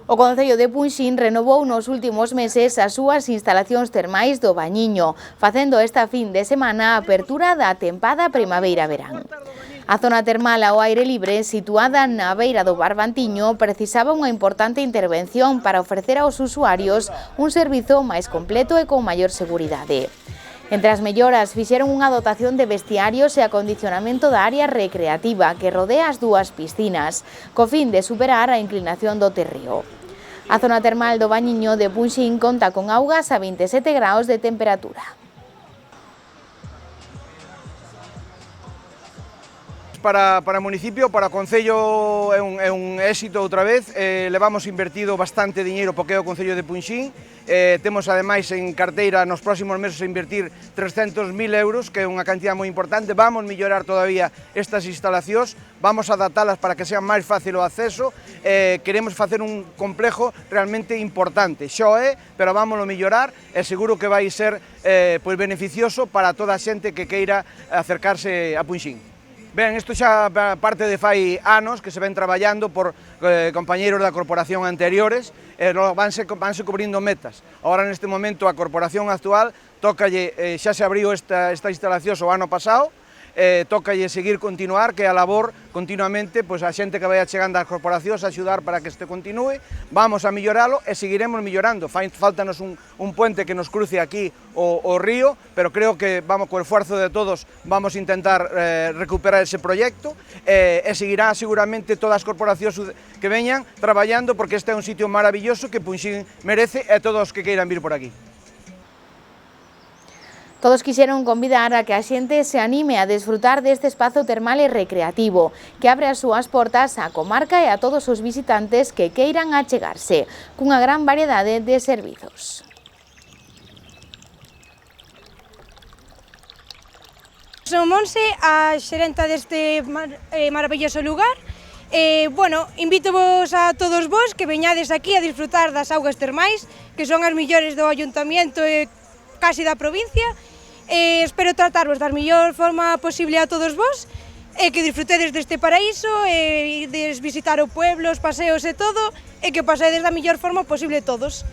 O Concello de Punxín renovou nos últimos meses as súas instalacións termais do Bañiño, facendo esta fin de semana a apertura da tempada primavera-verán. A zona termal ao aire libre, situada na beira do Barbantiño, precisaba unha importante intervención para ofrecer aos usuarios un servizo máis completo e con maior seguridade. Entre as melloras fixeron unha dotación de vestiarios e acondicionamento da área recreativa que rodea as dúas piscinas, co fin de superar a inclinación do terreo. A zona termal do Bañiño de Punxín conta con augas a 27 graus de temperatura. Para o municipio, para o Concello é un éxito outra vez. Levamos invertido bastante diñeiro porque é o Concello de Punxín. Temos ademais en carteira nos próximos meses a invertir 300.000 euros, que é unha cantidad moi importante. Vamos mellorar todavía estas instalacións, vamos a adaptalas para que sea máis fácil o acceso. Queremos facer un complejo realmente importante, xo é, pero vámoslo mellorar e seguro que vai ser pois beneficioso para toda a xente que queira acercarse a Punxín. Ben, isto xa parte de fai anos que se ven traballando por compañeiros da corporación anteriores e vanse cubrindo metas. Agora, neste momento, a corporación actual tócalle, xa se abriu esta instalación o ano pasado, tócalle seguir continuar, que é a labor continuamente, pois a xente que vai chegando ás corporacións a axudar para que este continúe, vamos a melloralo e seguiremos mellorando. Faltanos un puente que nos cruce aquí o río, pero creo que vamos, co esforzo de todos, vamos a intentar recuperar ese proxecto e seguirá seguramente todas as corporacións que veñan traballando, porque este é un sitio maravilloso que Punxín merece e todos os que queiran vir por aquí. Todos quixeron convidar a que a xente se anime a desfrutar deste espazo termal e recreativo, que abre as súas portas á comarca e a todos os visitantes que queiran achegarse, cunha gran variedade de servizos. Son Monse, a xerenta deste maravilloso lugar. Invito-vos a todos vos que veñades aquí a disfrutar das augas termais, que son as millores do Ayuntamento e casi da provincia. Espero tratarvos da mellor forma posible a todos vos e que disfrutedes deste paraíso e ides visitar o pueblo, os paseos e todo e que pasedes da mellor forma posible todos.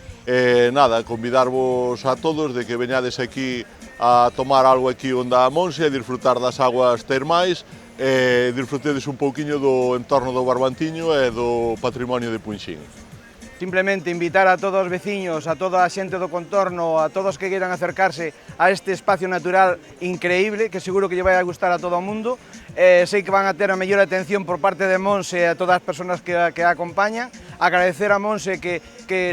Convidarvos a todos de que veñades aquí a tomar algo aquí onde a Monse e disfrutar das aguas termais e disfrutedes un pouquiño do entorno do Barbantiño e do patrimonio de Punxín. Simplemente invitar a todos os veciños, a toda a xente do contorno, a todos que queiran acercarse a este espacio natural increíble, que seguro que lle vai a gustar a todo o mundo. Sei que van a ter a mellor atención por parte de Monse e a todas as persoas que a acompañan. Agradecer a Monse que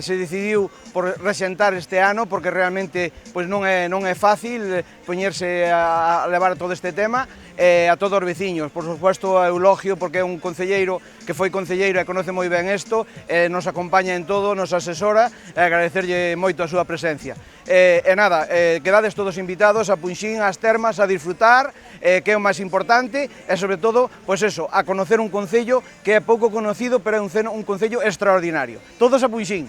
se decidiu por rexentar este ano, porque realmente pois non é fácil poñerse a levar todo este tema. A todos os veciños, por supuesto a Eulogio, porque é un concelleiro que foi concelleiro e conoce moi ben isto, nos acompaña en todo, nos asesora, e agradecerlle moito a súa presencia. Quedades todos invitados a Punxín, ás termas, a disfrutar, que é o máis importante, e sobre todo, pois eso, a conocer un concello que é pouco conocido, pero é un concello extraordinario. Todos a Punxín.